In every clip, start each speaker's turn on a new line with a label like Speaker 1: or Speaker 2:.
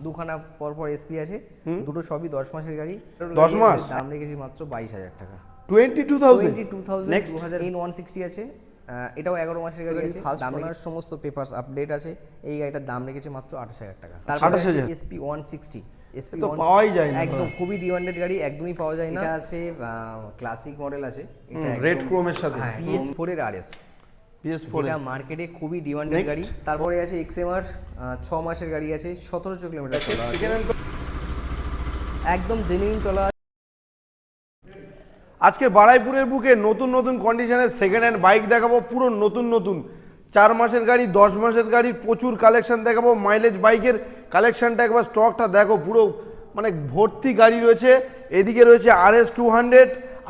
Speaker 1: দুখানা পরপর এসপি আছে, দুটো সবই 10 মাসের গাড়ি।
Speaker 2: 10 মাস
Speaker 1: দাম রেখেছি মাত্র 22,000 টাকা।
Speaker 2: 22,000
Speaker 1: নেক্সট 2000 160 আছে, এটাও 11 মাসের গাড়ি আছে। দাম সমস্ত পেপারস আপডেট আছে। এই গাড়িটার দাম রেখেছি মাত্র 28,000 টাকা। তারপর এসপি 160, এসপি
Speaker 2: তো পাওয়াই যায় না,
Speaker 1: একদম খুবই ডিমান্ডেড গাড়ি, একদমই পাওয়া যায় না। এটা আছে ক্লাসিক মডেল আছে, এটা
Speaker 2: রেড ক্রোমের সাথে
Speaker 1: PS4 এর আরএস,
Speaker 2: PS4
Speaker 1: যেটা মার্কেটে খুবই ডিমান্ডেড গাড়ি। তারপরে আছে এক্সএমআর 6 মাসের গাড়ি আছে, 1700 কিলোমিটার চলা আছে, একদম জেনুইন চলা।
Speaker 2: আজকে বারাইপুরের বুকে নতুন নতুন কন্ডিশনের সেকেন্ড হ্যান্ড বাইক দেখাবো, পুরো নতুন নতুন 4 মাসের গাড়ি, 10 মাসের গাড়ির প্রচুর কালেকশন দেখাবো। মাইলেজ বাইকের কালেকশনটা একবার স্টকটা দেখো, পুরো মানে ভর্তি গাড়ি রয়েছে। এদিকে রয়েছে RS 200,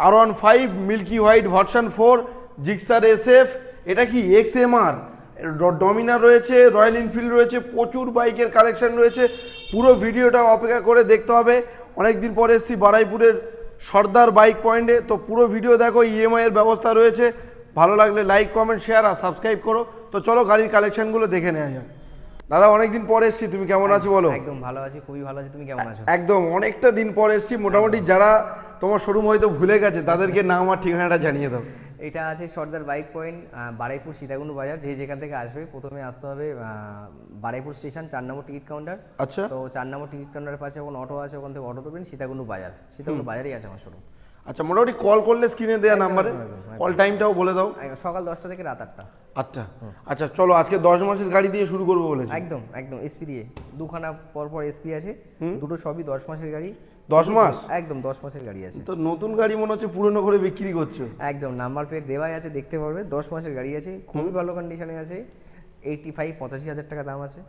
Speaker 2: R15, milky white version 4, Gixxer SF, এটা কি XMR, ডমিনার রয়েছে, রয়্যাল এনফিল্ড রয়েছে, প্রচুর বাইকের কালেকশন রয়েছে। পুরো ভিডিওটা অপেক্ষা করে দেখতে হবে। অনেকদিন পরে এসেছি বারাইপুরের সর্দার বাইক পয়েন্টে, তো পুরো ভিডিও দেখো। EMI এর ব্যবস্থা রয়েছে। ভালো লাগলে লাইক, কমেন্ট, শেয়ার আর সাবস্ক্রাইব করো। তো চলো গাড়ির কালেকশনগুলো দেখে নেওয়া যাক। দাদা অনেকদিন পরে এসেছি, তুমি কেমন আছো বলো?
Speaker 1: একদম ভালো আছি, খুবই ভালো আছি। তুমি কেমন আছো?
Speaker 2: একদম অনেকটা দিন পরে এসেছি। মোটামুটি যারা তোমার শোরুম হয়তো ভুলে গেছে তাদেরকে নাম আর ঠিকানাটা জানিয়ে দাও।
Speaker 1: এটা আছে সর্দার বাইক পয়েন্ট, বারাইপুর সীতাকুণ্ড বাজার। যে যেখান থেকে আসবে প্রথমে আসতে হবে বারাইপুর স্টেশন, 4 নম্বর টিকিট কাউন্টার।
Speaker 2: আচ্ছা,
Speaker 1: তো 4 নম্বর টিকিট কাউন্টারের পাশে এখন অটো আছে, ওখান থেকে অটো দেবেন, সীতাকুণ্ড বাজার, সীতাকুণ্ড বাজারেই আছে আমার শোরুম।
Speaker 2: আচ্ছা, মোটামুটি কল করলে স্ক্রিনে দেওয়া নাম্বারে কল টাইমটাও বলে দাও।
Speaker 1: সকাল 10টা থেকে রাত 8টা।
Speaker 2: আচ্ছা আচ্ছা, চলো আজকে 10 মাসের গাড়ি দিয়ে শুরু করবো বলেছি।
Speaker 1: একদম একদম এসপি দিয়ে, দুখানা পরপর এসপি আছে, দুটো সবই 10 মাসের গাড়ি।
Speaker 2: 10 মাস?
Speaker 1: একদম 10 মাসের গাড়ি আছে।
Speaker 2: তো নতুন গাড়ি মনে হচ্ছে পুরনো করে বিক্রি করছো।
Speaker 1: একদম নাম্বার প্লেট দেওয়াই আছে, দেখতে পারবে। 10 মাসের গাড়ি আছে, খুবই ভালো কন্ডিশনে আছে। 85-85,000 টাকা দাম আছে।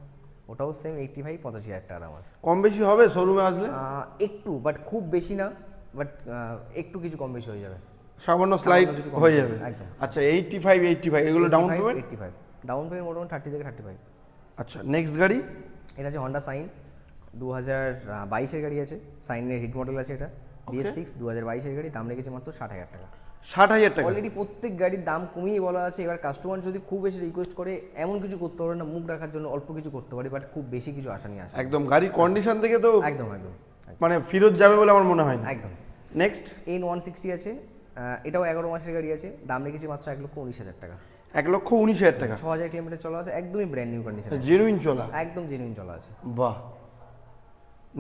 Speaker 1: ওটাও সেম 85-85,000 টাকা দাম আছে।
Speaker 2: কম বেশি হবে শোরুমে আসলে?
Speaker 1: একটু, বাট খুব বেশি না, বাট একটু কিছু কম বেশি হয়ে যাবে,
Speaker 2: সামান্য স্লাইড হয়ে যাবে।
Speaker 1: একদম।
Speaker 2: আচ্ছা 85 এগুলো ডাউন পেমেন্ট?
Speaker 1: 85 ডাউন পেমেন্ট মোটামুটি 30 থেকে 35।
Speaker 2: আচ্ছা, নেক্সট গাড়ি
Speaker 1: এটা আছে হন্ডা সাইন, 2022 এর গাড়ি আছে। সাইনের হিট মডেল আছে, এটা BS6 2022 এর গাড়ি। দাম রেখেছে মাত্র 60,000 টাকা।
Speaker 2: 60,000 টাকা?
Speaker 1: অলরেডি প্রত্যেক গাড়ির দাম কমিয়ে বলা আছে। এবার কাস্টমার যদি খুব বেশি রিকোয়েস্ট করে, এমন কিছু করতে পারে না, মুখ রাখার জন্য অল্প কিছু করতে পারি, বাট খুব বেশি কিছু আশা নিয়ে আসে।
Speaker 2: একদম গাড়ির কন্ডিশন থেকে তো
Speaker 1: একদম একদম
Speaker 2: মানে ফেরত যাবে বলে আমার মনে হয় না।
Speaker 1: একদম।
Speaker 2: নেক্সট
Speaker 1: N160 আছে, এটাও 11 মাসের গাড়ি আছে। দাম রেখেছি মাত্র 1,19,000 টাকা।
Speaker 2: 1,19,000 টাকা?
Speaker 1: 6,000 কিলোমিটার চলা আছে, একদমই ব্র্যান্ড নিউ কন্ডিশন,
Speaker 2: জেনুইন চলা?
Speaker 1: একদম জেনুইন চলা আছে।
Speaker 2: বাহ।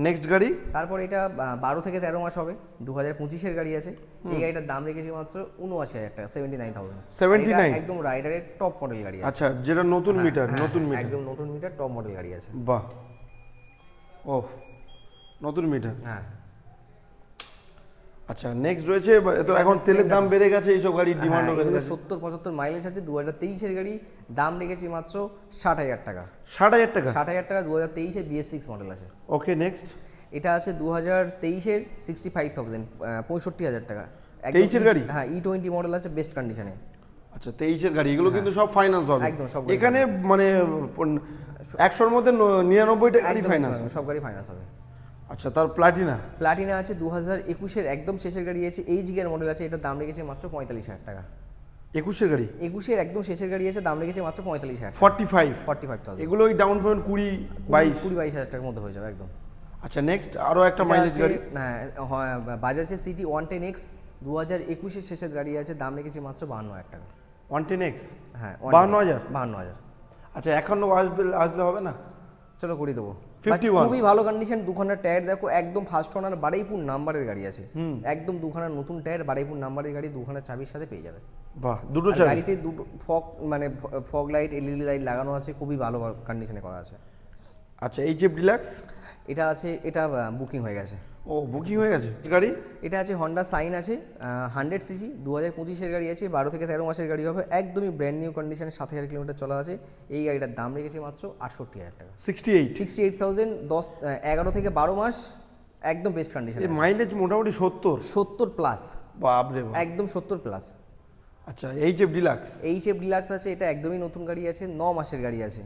Speaker 2: নেক্সট গাড়ি?
Speaker 1: তারপর এটা 12 থেকে 13 মাস হবে, 2025 এর গাড়ি আছে। এই গাড়িটার দাম রেখেছি মাত্র 79,000 টাকা, 79,000।
Speaker 2: 79?
Speaker 1: একদম রাইডারের টপ মডেল গাড়ি আছে।
Speaker 2: আচ্ছা, যেটা নতুন মিটার? নতুন মিটার,
Speaker 1: একদম নতুন মিটার, টপ মডেল গাড়ি আছে।
Speaker 2: বাহ। ও নতুন মিটার।
Speaker 1: হ্যাঁ।
Speaker 2: আচ্ছা, নেক্সট রয়েছে তো এখন তেলের দাম বেড়ে গেছে, এইসব গাড়ির ডিমান্ডও বেড়ে গেছে।
Speaker 1: 70-75 মাইলেজ আছে, 2023 এর গাড়ি। দাম রেখেছি মাত্র 60,000 টাকা।
Speaker 2: 60,000 টাকা?
Speaker 1: 60,000 টাকা, 2023 এর BS6 মডেল আছে।
Speaker 2: ওকে, নেক্সট।
Speaker 1: এটা আছে 2023 এর 65,000, 65,000 টাকা।
Speaker 2: 23 এর গাড়ি?
Speaker 1: হ্যাঁ, E20 মডেল আছে, বেস্ট কন্ডিশনে।
Speaker 2: আচ্ছা, 23 এর গাড়ি, এগুলো কিন্তু সব ফাইন্যান্স হবে?
Speaker 1: একদম সব
Speaker 2: এখানে মানে 100 এর মধ্যে 99 টাকা ফাইন্যান্স?
Speaker 1: সব গাড়ি ফাইন্যান্স হবে।
Speaker 2: আচ্ছা, তার প্লাটিনা?
Speaker 1: প্লাটিনা আছে 2021 এর একদম শেষের গাড়ি আছে, এইচ গিয়ার মডেল আছে। এটার দাম রেখেছে মাত্র 45,000 টাকা।
Speaker 2: 21 এর গাড়ি?
Speaker 1: 21 এর একদম শেষের গাড়ি আছে, দাম রেখেছে মাত্র 45,000।
Speaker 2: 45,000? এগুলো ওই ডাউন পেমেন্ট
Speaker 1: 20-22,000 টাকার মধ্যে হয়ে যাবে একদম।
Speaker 2: আচ্ছা, নেক্সট আরো একটা মাইলেজ গাড়ি?
Speaker 1: হ্যাঁ, বাজাজের সিটি 110X 2021 এর শেষের গাড়ি আছে। দাম রেখেছে মাত্র 52,000 টাকা।
Speaker 2: 110X?
Speaker 1: হ্যাঁ,
Speaker 2: 52,000? আচ্ছা, এখনো আসলে হবে না?
Speaker 1: চলো করে দেবো।
Speaker 2: 51?
Speaker 1: খুবই ভালো কন্ডিশন, দুখানা টায়ার দেখো, একদম ফার্স্ট ওনার, বারুইপুর নাম্বারের গাড়ি আছে। একদম দুখানা নতুন টায়ার, বারুইপুর নাম্বারের গাড়ি, দুখানা চাবির সাথে পেয়ে যাবে।
Speaker 2: বাহ, দুটো চাবি?
Speaker 1: গাড়িতে দুটো ফগ লাইট, LED লাইট লাগানো আছে, খুবই ভালো কন্ডিশনে করা আছে।
Speaker 2: আচ্ছা, HF ডিলাক্স?
Speaker 1: এটা আছে, এটা বুকিং হয়ে গেছে।
Speaker 2: ও, বুকিং হয়ে গেছে গাড়ি?
Speaker 1: এটা আছে হন্ডা সাইন আছে, 100cc, 2025 এর গাড়ি আছে, 12 থেকে 13 মাসের গাড়ি হবে, একদমই ব্র্যান্ড নিউ কন্ডিশনে, 7,000 কিলোমিটার চলা আছে। এই গাড়িটার দাম রেখেছে মাত্র 68,000 টাকা। 68,000, 11 থেকে 12 মাস, একদম বেস্ট কন্ডিশন।
Speaker 2: মাইলেজ মোটামুটি
Speaker 1: 70 প্লাস।
Speaker 2: বাপরে বাপ,
Speaker 1: একদম 70 প্লাস।
Speaker 2: আচ্ছা, HF ডিলাক্স?
Speaker 1: HF ডিলাক্স আছে, এটা একদমই নতুন গাড়ি আছে, 9 মাসের গাড়ি আছে,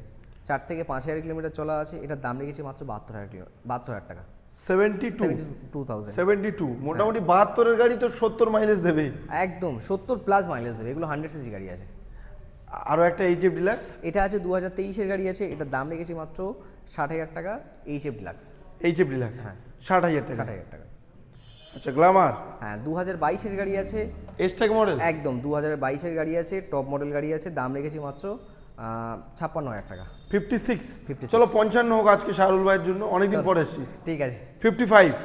Speaker 1: 4 থেকে 5,000 কিলোমিটার চলা আছে। এটার দাম রেখেছে মাত্র 72,000 টাকা।
Speaker 2: 72? মোটামুটি 72 এর গাড়ি তো 70 মাইলেজ দেবে।
Speaker 1: একদম 70 প্লাস মাইলেজ দেবে, এগুলো 100cc গাড়ি আছে।
Speaker 2: আরো একটা HF ডিলাক্স?
Speaker 1: এটা আছে 2023 এর গাড়ি আছে, এটার দাম রেখেছি মাত্র 60,000 টাকা এইচএফ ডিলাক্স।
Speaker 2: এইচএফ ডিলাক্স
Speaker 1: হ্যাঁ
Speaker 2: 60,000 টাকা।
Speaker 1: 60,000 টাকা।
Speaker 2: আচ্ছা গ্ল্যামার।
Speaker 1: হ্যাঁ 2022-এর গাড়ি আছে,
Speaker 2: এসটেক মডেল।
Speaker 1: একদম 2022-এর গাড়ি আছে, টপ মডেল গাড়ি আছে, দাম রেখেছি মাত্র 56,000 টাকা।
Speaker 2: 56।
Speaker 1: 56
Speaker 2: চলো 55 হোক আজকে শাহরুল ভাইয়ের জন্য, অনেকদিন পরে এসেছি।
Speaker 1: ঠিক আছে
Speaker 2: 55।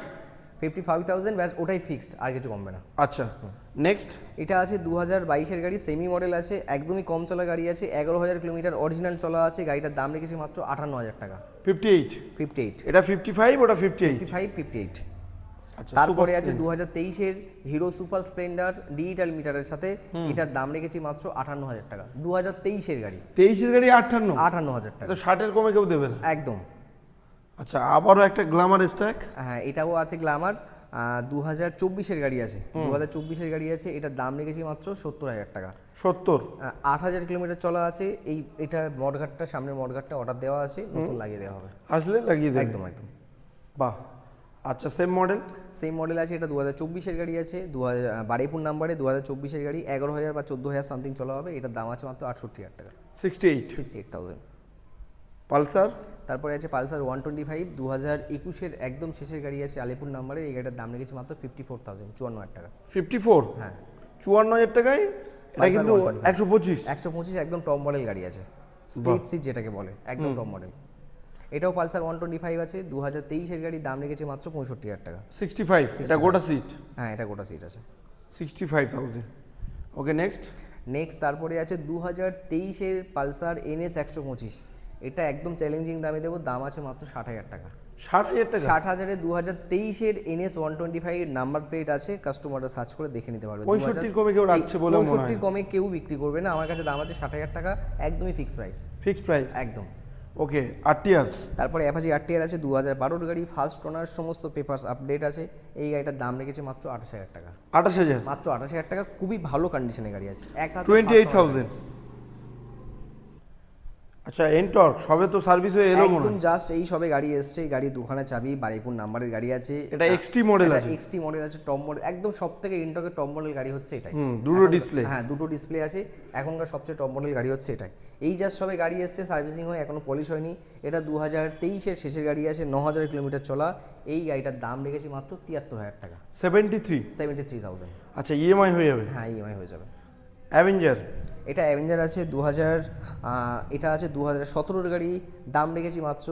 Speaker 1: 55,000 ব্যাস, ওটাই ফিক্সড, আর কিছু কমবে না।
Speaker 2: আচ্ছা নেক্সট।
Speaker 1: এটা আছে 2022-এর গাড়ি, সেমি মডেল আছে, একদমই কম চলা গাড়ি আছে, 11,000 কিলোমিটার অরিজিনাল চলা আছে, গাড়িটার দাম রেখেছি মাত্র 58,000 টাকা।
Speaker 2: 58।
Speaker 1: 58,
Speaker 2: এটা 55, ওটা 58।
Speaker 1: 55, 58।
Speaker 2: আচ্ছা
Speaker 1: তারপরে আছে 2023-এর হিরো সুপার স্প্লেন্ডার ডিজিটাল মিটারের সাথে, এটার দাম রেখেছি মাত্র 58,000 টাকা। 2023-এর গাড়ি,
Speaker 2: 23-এর গাড়ি 58।
Speaker 1: 58,000 টাকা
Speaker 2: তো 60-এর কমে কেউ দেবে না।
Speaker 1: একদম।
Speaker 2: আচ্ছা আবারও একটা গ্ল্যামার স্ট্যাক।
Speaker 1: হ্যাঁ এটাও আছে গ্ল্যামার, 2024-এর গাড়ি আছে, 2024-এর গাড়ি আছে, এটার দাম রেখেছি মাত্র 70,000 টাকা।
Speaker 2: 70।
Speaker 1: 8,000 কিলোমিটার চলা আছে। এটা মডগার্ডটা, সামনের মডগার্ডটা অর্ডার দেওয়া আছে, নতুন লাগিয়ে দেওয়া হবে।
Speaker 2: আসলে লাগিয়ে দেবে।
Speaker 1: একদম একদম।
Speaker 2: বাহ। আচ্ছা সেম মডেল।
Speaker 1: সেম মডেল আছে, এটা 2024-এর গাড়ি আছে, বারুইপুর নাম্বারে 2024-এর গাড়ি, 11,000 বা 14,000 সামথিং চলা হবে, এটার দাম আছে মাত্র 68,000 টাকা।
Speaker 2: 68,000।
Speaker 1: পালসার। তারপরে আছে পালসার 125, 2021-এর একদম শেষের গাড়ি আছে, আলিপুর নাম্বারে, এই গাড়িটার দাম রেখেছি মাত্র 54,000, 54,000 টাকা।
Speaker 2: 54।
Speaker 1: হ্যাঁ
Speaker 2: 54,000 টাকায়। এটা
Speaker 1: Pulsar
Speaker 2: কিন্তু
Speaker 1: 125।
Speaker 2: 125।
Speaker 1: 125 একদম টপ মডেল গাড়ি আছে, স্প্লিট সিট যেটাকে বলে, একদম টপ মডেল। এটাও পালসার 125 আছে, 2023-এর গাড়ি, দাম রেখেছি মাত্র 65,000 টাকা।
Speaker 2: 65। এটা গোটা সিট।
Speaker 1: হ্যাঁ এটা গোটা সিট আছে।
Speaker 2: 65,000। Okay next.
Speaker 1: তারপরে আছে 2023-এর পালসার NS 125, এটা একদম চ্যালেঞ্জিং দামে দেবো, দাম আছে মাত্র 60,000 টাকা।
Speaker 2: 60,000 টাকা।
Speaker 1: 60,000-এ 2023-এর NS 125 নাম্বার প্লেট আছে, কাস্টমাররা সার্চ করে দেখে নিতে পারবে।
Speaker 2: 65 কমে কেউ রাখছে বলে মনে হয়।
Speaker 1: 65 কমে কেউ বিক্রি করবে না, আমার কাছে দাম আছে 60,000 টাকা, একদমই ফিক্স প্রাইস।
Speaker 2: ফিক্সড প্রাইস
Speaker 1: একদম।
Speaker 2: ওকে। আরটিআর।
Speaker 1: তারপরে অ্যাপাচি আরটিআর আছে, 2012-এর গাড়ি, ফার্স্ট ওনার, সমস্ত পেপারস আপডেট আছে, এই গাড়িটার দাম রেখেছে মাত্র 28,000 টাকা।
Speaker 2: 28,000।
Speaker 1: মাত্র 28,000 টাকা, খুবই ভালো কন্ডিশনের গাড়ি আছে,
Speaker 2: 28,000। আচ্ছা এনটর্ক সবে তো সার্ভিস হয়ে এলো মনে
Speaker 1: একদম
Speaker 2: হয়।
Speaker 1: জাস্ট এই সবে গাড়ি এসছে, এই গাড়ি দুখানা চাবি, বারুইপুর নাম্বারের গাড়ি আছে,
Speaker 2: এটা এক্সটি মডেল আছে।
Speaker 1: এক্সটি মডেল আছে, টপ মডেল, একদম সবথেকে এনটর্কের টপ মডেল গাড়ি হচ্ছে এটাই।
Speaker 2: দুটো ডিসপ্লে।
Speaker 1: হ্যাঁ দুটো ডিসপ্লে আছে, এখনকার সবচেয়ে টপ মডেল গাড়ি হচ্ছে এটাই। এই জাস্ট সবে গাড়ি এসছে, সার্ভিসিং হয়ে এখনো পলিশ হয়নি। এটা 2023-এর শেষের গাড়ি আছে, 9,000 কিলোমিটার চলা, এই গাড়িটার দাম রেখেছি মাত্র 73,000 টাকা। 73,000।
Speaker 2: আচ্ছা ইএমআই হয়ে যাবে।
Speaker 1: হ্যাঁ ইএমআই হয়ে যাবে।
Speaker 2: অ্যাভেঞ্জার।
Speaker 1: এটা অ্যাভেঞ্জার আছে এটা আছে 2017-এর গাড়ি, দাম রেখেছি মাত্র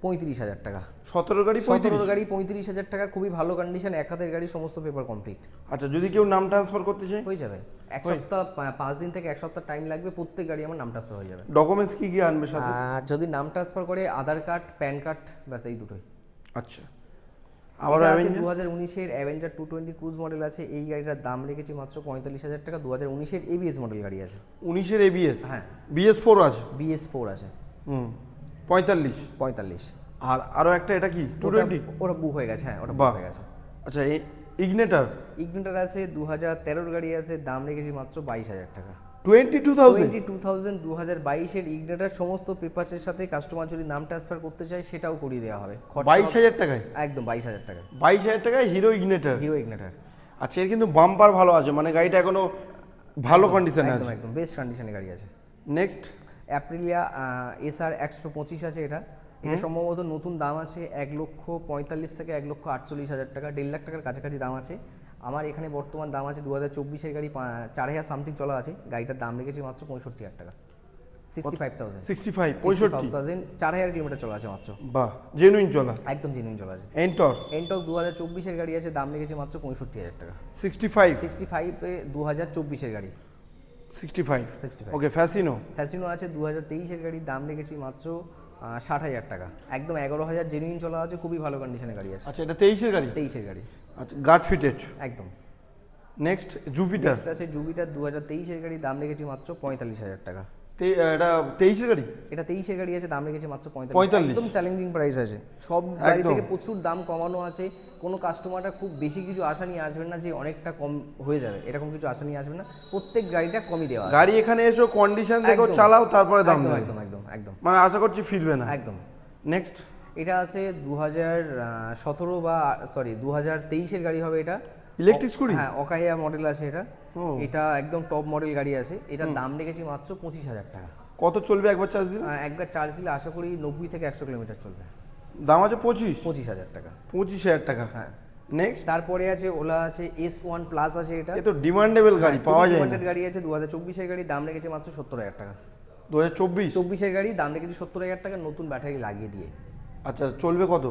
Speaker 1: 35,000 টাকা।
Speaker 2: 17 গাড়ি
Speaker 1: 17 গাড়ি 35,000 টাকা, খুবই ভালো কন্ডিশন, এক হাতের গাড়ি, সমস্ত পেপার কমপ্লিট।
Speaker 2: আচ্ছা যদি কেউ নাম ট্রান্সফার করতে চায়
Speaker 1: হয়ে যাবে, এক সপ্তাহ 5 দিন থেকে 1 সপ্তাহ টাইম লাগবে, প্রত্যেক গাড়ি আমার নাম ট্রান্সফার হয়ে যাবে।
Speaker 2: ডকুমেন্টস কি কি আনবে সাথে?
Speaker 1: যদি নাম ট্রান্সফার করে আধার কার্ড, প্যান কার্ড, ব্যাস এই দুটোই।
Speaker 2: আচ্ছা আবার
Speaker 1: এটা আছে
Speaker 2: অ্যাভেঞ্জার।
Speaker 1: 2019-এর অ্যাভেঞ্জার 220 ক্রুজ মডেল আছে, এই গাড়িটার দাম রেখেছি মাত্র 45,000 টাকা। 2019-এর ABS মডেল গাড়ি আছে।
Speaker 2: 19-এর এবিএস।
Speaker 1: হ্যাঁ
Speaker 2: BS4 আছে।
Speaker 1: BS4 আছে।
Speaker 2: 45। আর আরো একটা, এটা কি 220?
Speaker 1: ওটা বুক হয়ে গেছে, হ্যাঁ ওটা বুক
Speaker 2: বাহ।
Speaker 1: হয়ে গেছে।
Speaker 2: আচ্ছা ইগনেটার।
Speaker 1: ইগনিটার আছে 2013-এর গাড়ি আছে, দাম রেখেছি মাত্র 22,000 টাকা।
Speaker 2: 22,000।
Speaker 1: 2022-এর ইগনিটার সমস্ত পেপারসের সাথে কাস্টমার যদি নাম ট্রান্সফার করতে চায় সেটাও করিয়ে দেওয়া হবে।
Speaker 2: 22,000 টাকায়।
Speaker 1: একদম 22,000 টাকা।
Speaker 2: 22,000 টাকায় হিরো ইগনেটার।
Speaker 1: Hero igniter.
Speaker 2: আচ্ছা এর কিন্তু বাম্পার ভালো আছে, মানে গাড়িটা এখনো ভালো কন্ডিশনে
Speaker 1: একদম
Speaker 2: আছে।
Speaker 1: একদম বেস্ট কন্ডিশনে গাড়ি আছে।
Speaker 2: নেক্সট।
Speaker 1: অ্যাপ্রিলিয়া SR 125 আছে, এটা সম্ভবত নতুন দাম আছে 1,45,000 থেকে 1,48,000 টাকা, 1.5 লাখ টাকার কাছাকাছি দাম আছে। আমার এখানে বর্তমান দাম আছে 2024-এর গাড়ি, 4,000 সামথিং চলা আছে, গাড়িটার দাম রেখেছি মাত্র 65,000 টাকা। 65,000।
Speaker 2: 65,000
Speaker 1: 4,000 কিলোমিটার চলা আছে মাত্র।
Speaker 2: বাহ জেনুইন চলা।
Speaker 1: একদম জেনুইন চলা আছে।
Speaker 2: এনটর্ক।
Speaker 1: 2024-এর গাড়ি আছে, দাম রেখেছি মাত্র 65,000 টাকা।
Speaker 2: 65
Speaker 1: এ 2024-এর গাড়ি।
Speaker 2: 65
Speaker 1: 65।
Speaker 2: ওকে। ফ্যাসিনো।
Speaker 1: ফ্যাসিনো আছে 2023-এর গাড়ি, দাম রেখেছি মাত্র 60,000 টাকা। একদম 11,000 জেনুইন চলা আছে, খুবই ভালো কন্ডিশনের গাড়ি আছে।
Speaker 2: আচ্ছা এটা 23-এর গাড়ি।
Speaker 1: 23-এর গাড়ি।
Speaker 2: আচ্ছা গার্ড ফিটেড।
Speaker 1: একদম।
Speaker 2: Next Jupiter.
Speaker 1: নেক্সট আছে জুপিটার 2023-এর গাড়ি, দাম রেখেছি মাত্র 45,000 টাকা।
Speaker 2: এটা 23-এর গাড়ি।
Speaker 1: এটা 23-এর গাড়ি আছে, দাম রেখেছি মাত্র
Speaker 2: 45।
Speaker 1: একদম চ্যালেঞ্জিং প্রাইস আছে, সব গাড়ি থেকে প্রচুর দাম কমানো আছে। কোনো কাস্টমারটা খুব বেশি কিছু আশা নিয়ে আসবেন না যে অনেকটা কম হয়ে যাবে, এরকম কিছু আশা নিয়ে আসবেন না, প্রত্যেক গাড়িটা কমই দেওয়া আছে।
Speaker 2: গাড়ি এখানে এসো কন্ডিশন দেখো,
Speaker 1: একদম।
Speaker 2: চালাও, তারপরে দাম
Speaker 1: একদম
Speaker 2: দেবে।
Speaker 1: একদম একদম একদম
Speaker 2: মানে আশা করছি ফিরবে না।
Speaker 1: একদম।
Speaker 2: নেক্সট।
Speaker 1: এটা আছে 2023-এর গাড়ি হবে এটা।
Speaker 2: Electric scooty.
Speaker 1: হ্যাঁ অকাইয়া মডেল আছে এটা। এটা একদম টপ মডেল গাড়ি আছে, এটার দাম রেখেছি মাত্র 25,000 টাকা।
Speaker 2: কত চলবে একবার চার্জ দিলে?
Speaker 1: একবার চার্জ দিলে আশা করি 90 থেকে 100 কিলোমিটার চলবে।
Speaker 2: দাম আছে 25?
Speaker 1: 25,000 টাকা।
Speaker 2: 25,000 টাকা।
Speaker 1: হ্যাঁ।
Speaker 2: নেক্সট
Speaker 1: তারপরে আছে ওলা আছে S1 প্লাস আছে, এটা
Speaker 2: এ তো ডিমান্ডেবল গাড়ি, পাওয়া যায় না।
Speaker 1: ডিমান্ডেড গাড়ি আছে, 2024 এর গাড়ি, দাম রেখেছে মাত্র 70,000 টাকা।
Speaker 2: 2024?
Speaker 1: 24 এর গাড়ি, দাম রেখেছে 70,000 টাকা নতুন ব্যাটারি লাগিয়ে দিয়ে।
Speaker 2: আচ্ছা, চলবে কত?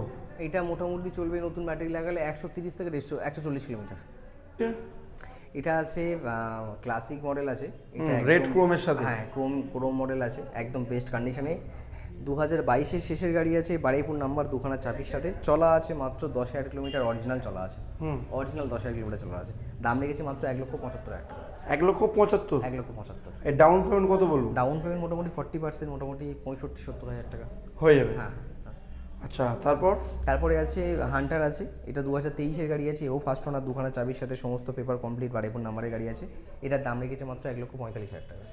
Speaker 1: এটা মোটামুটি চলবে নতুন ব্যাটারি লাগালে 130 থেকে 140 কিলোমিটার। এটা আছে ক্লাসিক মডেল আছে, এটা
Speaker 2: রেড ক্রোমের সাথে।
Speaker 1: হ্যাঁ, ক্রোম মডেল আছে, একদম বেস্ট কন্ডিশনে। 2022 এর শেষের গাড়ি আছে, বারুইপুর নাম্বার, দুখানা চাবির সাথে, চলা আছে মাত্র 10,000 কিলোমিটার, অরিজিনাল চলা আছে। অরিজিনাল 10,000 কিলোমিটার চলা আছে, দাম রেখেছে মাত্র 1,75,000 টাকা।
Speaker 2: 1,75,000?
Speaker 1: 1,75,000।
Speaker 2: এর ডাউন পেমেন্ট কত বলবো?
Speaker 1: ডাউন পেমেন্ট মোটামুটি 40%, মোটামুটি 65-70,000 টাকা
Speaker 2: হয়ে যাবে।
Speaker 1: হ্যাঁ।
Speaker 2: আচ্ছা,
Speaker 1: তারপরে আছে হান্টার আছে, এটা 2023 এর গাড়ি আছে, ও ফার্স্ট ওনার, দুখানা চাবির সাথে, সমস্ত পেপার কমপ্লিট, বারুইপুর নাম্বারের গাড়ি আছে। এটার দাম রেখেছে মাত্র 1,45,000 টাকা।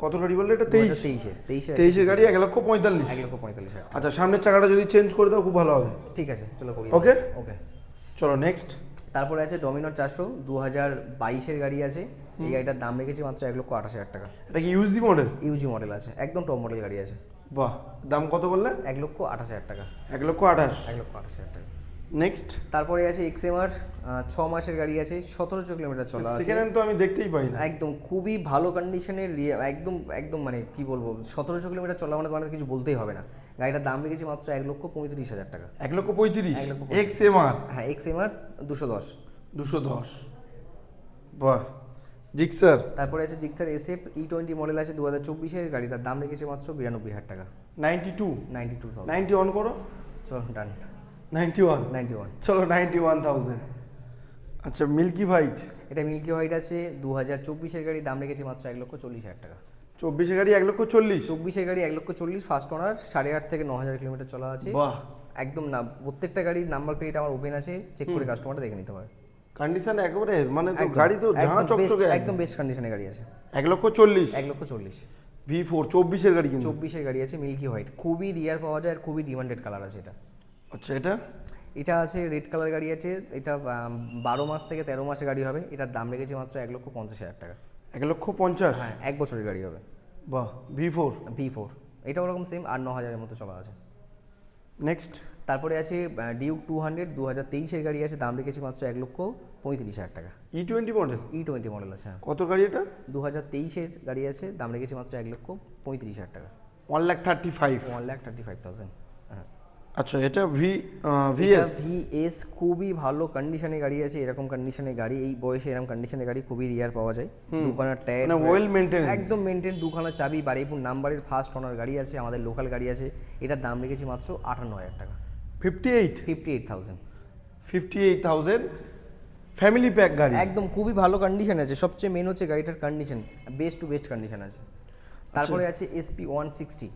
Speaker 2: কত গাড়ি বললে এটা? 23 এর গাড়ি 1,45,000।
Speaker 1: 1,45,000।
Speaker 2: আচ্ছা, সামনের চাকাটা যদি চেঞ্জ করে দাও খুব ভালো হবে।
Speaker 1: ঠিক আছে, চলো করি।
Speaker 2: ওকে
Speaker 1: ওকে,
Speaker 2: চলো নেক্সট।
Speaker 1: তারপরে আছে ডমিনার 400, 2022 এর গাড়ি আছে, এই গাড়িটার দাম রেখেছে মাত্র 1,28,000 টাকা।
Speaker 2: এটা কি ইউজি মডেল?
Speaker 1: ইউজি মডেল আছে, একদম টপ মডেল গাড়ি আছে।
Speaker 2: বাহ, দাম কত বললে?
Speaker 1: 1,28,000 টাকা।
Speaker 2: 1,28,000।
Speaker 1: 1,28,000 টাকা।
Speaker 2: নেক্সট।
Speaker 1: তারপরে আছে XMR, 6 মাসের গাড়ি আছে, 1700 কিলোমিটার চলা আছে।
Speaker 2: সেকেন্ড হ্যান্ড তো আমি দেখতেই পাই না।
Speaker 1: একদম খুবই ভালো কন্ডিশনের, একদম একদম মানে কি বলবো, 1700 কিলোমিটার চলা মানে তোমাদের কিছু বলতেই হবে না। গাড়িটার দাম রেখেছি মাত্র 1,35,000 টাকা।
Speaker 2: 1,35,000? XMR?
Speaker 1: হ্যাঁ, XMR 210।
Speaker 2: 210। বাহ। জিক্সার?
Speaker 1: তারপরে আছে জিক্সার SF E20 মডেল আছে, 2024 এর গাড়িটার দাম রেখেছে মাত্র 92,000 টাকা।
Speaker 2: 92,000?
Speaker 1: 92,000।
Speaker 2: 90 অন করো।
Speaker 1: চলো ডান।
Speaker 2: 91? চলো 91,000। আচ্ছা, মিল্কি হোয়াইট?
Speaker 1: এটা মিল্কি হোয়াইট আছে, 2024 এর গাড়ি, দাম রেখেছে মাত্র 1,40,000 টাকা।
Speaker 2: 24 এর গাড়ি 1,40,000?
Speaker 1: 24 এর গাড়ি 1,40,000, ফার্স্ট ওনার, 8.5 থেকে 9,000 কিলোমিটার চলা আছে।
Speaker 2: বাহ।
Speaker 1: একদম না, প্রত্যেকটা গাড়ির নাম্বার প্লেট আমার ওপেন আছে, চেক করে কাস্টমারটা দেখে নিতে পারে।
Speaker 2: কন্ডিশন একবারে মানে তো গাড়ি তো ঝাঁ চকচকে,
Speaker 1: একদম বেস্ট কন্ডিশনে গাড়ি আছে।
Speaker 2: 1,40,000?
Speaker 1: 1,40,000।
Speaker 2: V4 24 এর গাড়ি কিন্তু?
Speaker 1: 24 এর গাড়ি আছে, মিল্কি হোয়াইট, খুবই রিয়ার পাওয়া যায় আর খুবই ডিমান্ডেড কালার আছে এটা।
Speaker 2: আচ্ছা, এটা
Speaker 1: আছে রেড কালার গাড়ি আছে, এটা 12 মাস থেকে 13 মাসের গাড়ি হবে, এটার দাম রেখেছে মাত্র 1,50,000 টাকা।
Speaker 2: 1,50,000?
Speaker 1: হ্যাঁ, 1 বছরের গাড়ি হবে।
Speaker 2: বাহ। V4?
Speaker 1: এটা ওরকম সেম, আর 9,000-এর মতো চলা আছে।
Speaker 2: নেক্সট।
Speaker 1: তারপরে আছে ডিউক 200, 2023 এর গাড়ি আছে, দাম রেখেছি মাত্র 1,35,000 টাকা।
Speaker 2: E20 model?
Speaker 1: E20 মডেল আছে।
Speaker 2: কত গাড়ি এটা?
Speaker 1: 2023 এর গাড়ি আছে, দাম রেখেছি মাত্র 1,35,000 টাকা।
Speaker 2: 1,35,000?
Speaker 1: 1,35,000। হ্যাঁ।
Speaker 2: আচ্ছা, এটা VS?
Speaker 1: VS খুবই ভালো কন্ডিশনে গাড়ি আছে, এরকম কন্ডিশনে গাড়ি, এই বয়সে এরকম কন্ডিশনে গাড়ি খুবই রিয়ার পাওয়া যায়। দুখানা টায়ার
Speaker 2: মানে ওয়েল মেইনটেইন?
Speaker 1: একদম মেইনটেইন, দুখানা চাবি, বারুইপুর নাম্বারের, ফার্স্ট ওনার গাড়ি আছে, আমাদের লোকাল গাড়ি আছে। এটার দাম রেখেছি মাত্র 58,000 টাকা।
Speaker 2: 58,000?
Speaker 1: 58,000।
Speaker 2: ফ্যামিলি প্যাক গাড়ি,
Speaker 1: একদম খুবই ভালো কন্ডিশন আছে, সবচেয়ে মেন হচ্ছে গাড়িটার condition, best to best condition আছে। তারপরে আছে SP 160।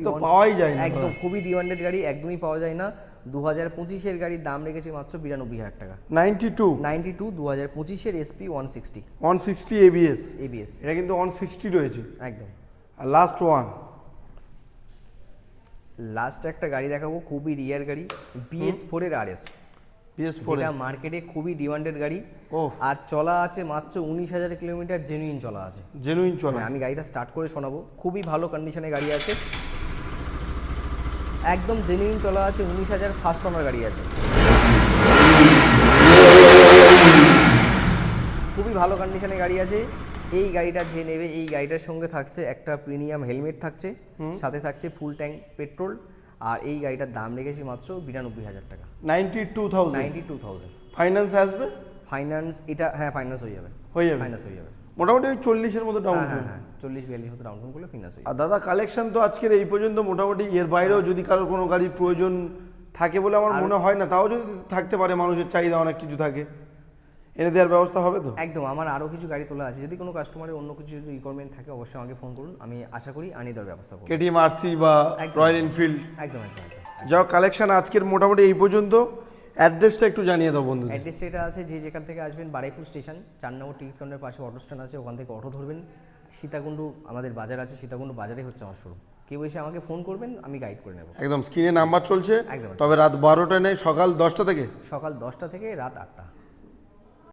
Speaker 2: তো পাওয়াই যায় না,
Speaker 1: একদম খুবই ডিমান্ডেড গাড়ি, একদমই পাওয়া যায় না। 2025 এর গাড়ির দাম রেখেছি মাত্র 92,000 টাকা।
Speaker 2: 92?
Speaker 1: 2025 এর SP 160।
Speaker 2: 160 ABS? এটা কিন্তু 160 রয়েছে
Speaker 1: একদম।
Speaker 2: আর
Speaker 1: লাস্ট একটা গাড়ি দেখাবো, খুবই রিয়ার গাড়ি, BS4 এর RS, যেটা মার্কেটে খুবই ডিমান্ডেড গাড়ি। আর চলা আছে মাত্র 19,000 কিলোমিটার, জেনুইন চলা আছে। আমি গাড়িটা স্টার্ট করে শোনাবো, খুবই ভালো কন্ডিশনে গাড়ি আছে, একদম জেনুইন চলা আছে, 19,000, ফার্স্ট ওনার গাড়ি আছে, খুবই ভালো কন্ডিশনে গাড়ি আছে। এই গাড়িটা যে নেবে, এই গাড়িটার সঙ্গে থাকছে একটা প্রিমিয়াম হেলমেট থাকছে, সাথে থাকছে ফুল ট্যাঙ্ক পেট্রোল, আর এই গাড়িটার দাম রেখেছি মাত্র 92,000 টাকা।
Speaker 2: 92,000? ফাইন্যান্স আসবে?
Speaker 1: ফাইন্যান্স এটা, হ্যাঁ, ফাইন্যান্স হয়ে যাবে। ফাইন্যান্স হয়ে যাবে
Speaker 2: মোটামুটি ওই 40-এর মতো ডাউন।
Speaker 1: হ্যাঁ, 40-42 মতো ডাউন পেমেন্ট করলে ফাইন্যান্স হয়ে যাবে।
Speaker 2: আর দাদা, কালেকশন তো আজকের এই পর্যন্ত মোটামুটি, এর বাইরেও যদি কারোর কোনো গাড়ির প্রয়োজন থাকে বলে আমার মনে হয় না, তাও যদি থাকতে পারে, মানুষের চাহিদা অনেক কিছু থাকে, এনে দেওয়ার ব্যবস্থা হবে তো?
Speaker 1: একদম, আমার আরও কিছু গাড়ি তোলা আছে, যদি কোনো কাস্টমারের অন্য কিছু যদি রিকোয়ারমেন্ট থাকে অবশ্যই আমাকে ফোন করুন, আমি আশা করি আনিয়ে দেওয়ার ব্যবস্থা করব।
Speaker 2: KTM RC বা রয়্যাল এনফিল্ড?
Speaker 1: একদম।
Speaker 2: যাও, কালেকশন আজকের মোটামুটি এই পর্যন্ত। অ্যাড্রেসটা একটু জানিয়ে দাও বন্ধু।
Speaker 1: অ্যাড্রেসটা এটা আছে, যে যেখান থেকে আসবেন, বারুইপুর স্টেশন 4 নম্বর টিকিট কাউন্টারের পাশে অটো স্ট্যান্ড আছে, ওখান থেকে অটো ধরবেন, সীতাকুণ্ডু আমাদের বাজার আছে, সীতাকুণ্ডু বাজারে হচ্ছে আমার শোরুম। কেউ এসে আমাকে ফোন করবেন, আমি গাইড করে নেব।
Speaker 2: একদম স্ক্রিনে নাম্বার চলছে।
Speaker 1: একদম।
Speaker 2: তবে রাত 12টায় নেই, সকাল 10টা থেকে?
Speaker 1: সকাল 10টা থেকে রাত 8টা।